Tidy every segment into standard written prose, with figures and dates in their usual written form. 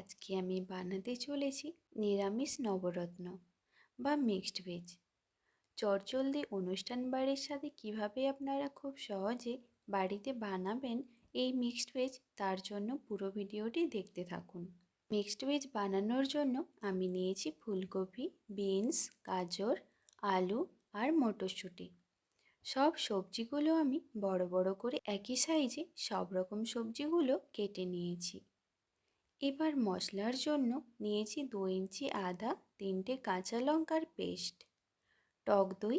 আজকে আমি বানাতে চলেছি নিরামিষ নবরত্ন বা মিক্সড ভেজ। চটজলদি অনুষ্ঠান বাড়ির সাথে কিভাবে আপনারা খুব সহজে বাড়িতে বানাবেন এই মিক্সড ভেজ, তার জন্য পুরো ভিডিওটি দেখতে থাকুন। মিক্সড ভেজ বানানোর জন্য আমি নিয়েছি ফুলকপি, বিনস, গাজর, আলু আর মটরশুঁটি। সব সবজিগুলো আমি বড় বড় করে একই সাইজে সব রকম সবজিগুলো কেটে নিয়েছি। এবার মশলার জন্য নিয়েছি 2 ইঞ্চি আদা, 3টে কাঁচা লঙ্কার পেস্ট, টক দই,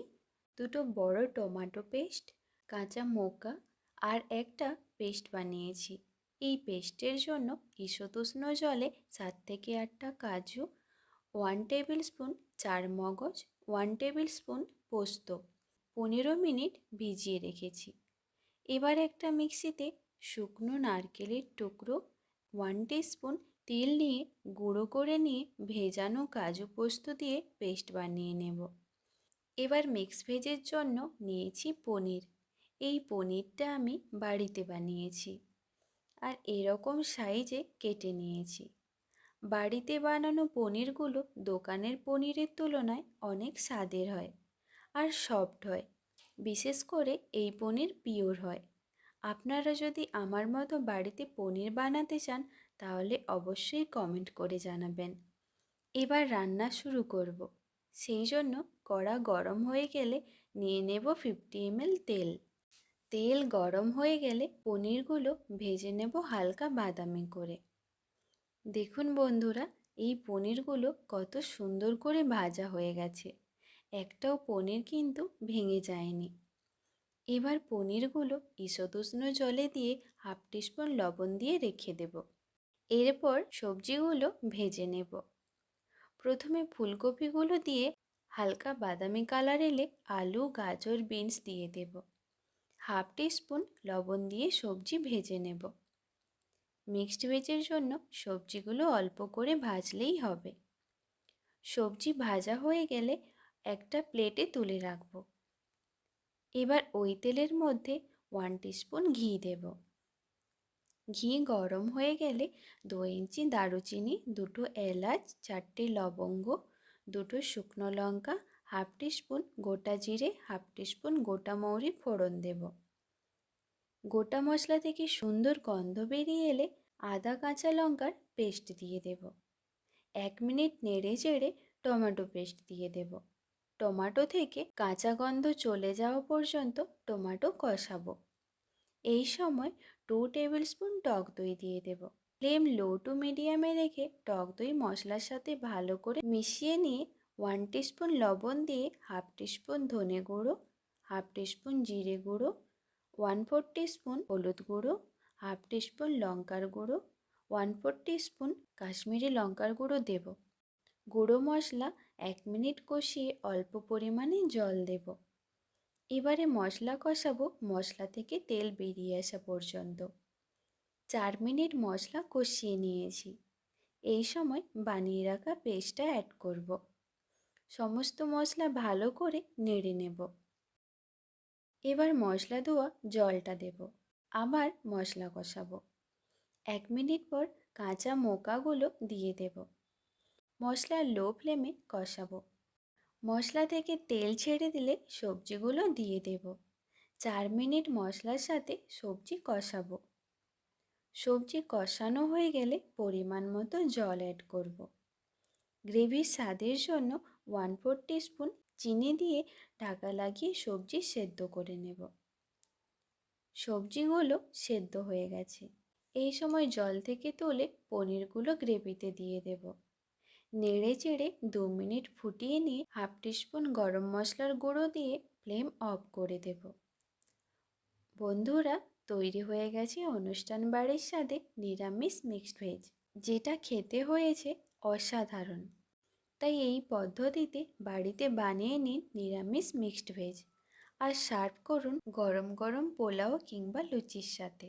2টো বড় টমেটো পেস্ট, কাঁচা মোকা আর একটা পেস্ট বানিয়েছি। এই পেস্টের জন্য ঈষদুষ্ণ জলে 7 থেকে 8টা কাজু, 1 টেবিল স্পুন চারমগজ, 1 টেবিল স্পুন পোস্ত 15 মিনিট ভিজিয়ে রেখেছি। এবার একটা মিক্সিতে শুকনো নারকেলের টুকরো, 1 টিস্পুন তেল নিয়ে গুঁড়ো করে নিয়ে ভেজানো কাজু পোস্ত দিয়ে পেস্ট বানিয়ে নেব। এবার মিক্স ভেজের জন্য নিয়েছি পনির। এই পনিরটা আমি বাড়িতে বানিয়েছি আর এরকম সাইজে কেটে নিয়েছি। বাড়িতে বানানো পনিরগুলো দোকানের পনিরের তুলনায় অনেক স্বাদের হয় আর সফট হয়। বিশেষ করে এই পনির পিওর হয়। আপনারা যদি আমার মতো বাড়িতে পনির বানাতে চান তাহলে অবশ্যই কমেন্ট করে জানাবেন। এবার রান্না শুরু করব। সেই জন্য কড়া গরম হয়ে গেলে নিয়ে নেব 50 ml তেল। তেল গরম হয়ে গেলে পনিরগুলো ভেজে নেব হালকা বাদামি করে। দেখুন বন্ধুরা, এই পনিরগুলো কত সুন্দর করে ভাজা হয়ে গেছে। একটাও পনির কিন্তু ভেঙে যায়নি। এবার পনিরগুলো ঈষদুষ্ণ জলে দিয়ে 1/2 টিস্পুন লবণ দিয়ে রেখে দেব। এরপর সবজিগুলো ভেজে নেব। প্রথমে ফুলকপিগুলো দিয়ে হালকা বাদামি কালার এলে আলু, গাজর, বিনস দিয়ে দেব। 1/2 টিস্পুন লবণ দিয়ে সবজি ভেজে নেব। মিক্সড ভেজের জন্য সবজিগুলো অল্প করে ভাজলেই হবে। সবজি ভাজা হয়ে গেলে একটা প্লেটে তুলে রাখব। এবার ওই তেলের মধ্যে 1 টিস্পুন ঘি দেব। ঘি গরম হয়ে গেলে 2 ইঞ্চি দারুচিনি, 2টো এলাচ, 4টে লবঙ্গ, 2টো শুকনো লঙ্কা, 1/2 টিস্পুন গোটা জিরে, 1/2 টিস্পুন গোটা মৌরি ফোড়ন দেব। গোটা মশলা থেকে সুন্দর গন্ধ বেরিয়ে এলে আদা কাঁচা লঙ্কার পেস্ট দিয়ে দেব। 1 মিনিট নেড়ে চেড়ে টমেটো পেস্ট দিয়ে দেব। টমেটো থেকে কাঁচা গন্ধ চলে যাওয়া পর্যন্ত টমেটো কষাবো। এই সময় 2 টেবিল স্পুন টক দই দিয়ে দেব। ফ্লেম লো টু মিডিয়ামে রেখে টক দই মশলার সাথে ভালো করে মিশিয়ে নিয়ে 1 টিস্পুন লবণ দিয়ে 1/2 টিস্পুন ধনে গুঁড়ো, 1/2 টিস্পুন জিরে গুঁড়ো, 1/4 টিস্পুন হলুদ গুঁড়ো, 1/2 টিস্পুন লঙ্কার গুঁড়ো, 1/4 টিস্পুন কাশ্মীরি লঙ্কার গুঁড়ো দেব। গুঁড়ো মশলা 1 মিনিট কষিয়ে অল্প পরিমাণে জল দেব। এবারে মশলা কষাবো মশলা থেকে তেল বেরিয়ে আসা পর্যন্ত। 4 মিনিট মশলা কষিয়ে নিয়েছি। এই সময় বানিয়ে রাখা পেস্টটা অ্যাড করব। সমস্ত মশলা ভালো করে নেড়ে নেব। এবার মশলা ধোয়া জলটা দেব। আবার মশলা কষাবো। 1 মিনিট পর কাঁচা মোকাগুলো দিয়ে দেব। মশলা লো ফ্লেমে কষাবো। মশলা থেকে তেল ছেড়ে দিলে সবজিগুলো দিয়ে দেব। 4 মিনিট মশলার সাথে সবজি কষাবো। সবজি কষানো হয়ে গেলে পরিমাণ মতো জল অ্যাড করব। গ্রেভির স্বাদের জন্য 1/4 টিস্পুন চিনি দিয়ে ঢাকা লাগিয়ে সবজি সেদ্ধ করে নেব। সবজিগুলো সেদ্ধ হয়ে গেছে। এই সময় জল থেকে তুলে পনিরগুলো গ্রেভিতে দিয়ে দেব। নেড়ে চেড়ে 2 মিনিট ফুটিয়ে নিয়ে 1/2 টিস্পুন গরম মশলার গুঁড়ো দিয়ে ফ্লেম অফ করে দেব। বন্ধুরা, তৈরি হয়ে গেছে অনুষ্ঠান বাড়ির স্বাদে নিরামিষ মিক্সড ভেজ, যেটা খেতে হয়েছে অসাধারণ। তাই এই পদ্ধতিতে বাড়িতে বানিয়ে নিন নিরামিষ মিক্সড ভেজ আর সার্ভ করুন গরম গরম পোলাও কিংবা লুচির সাথে।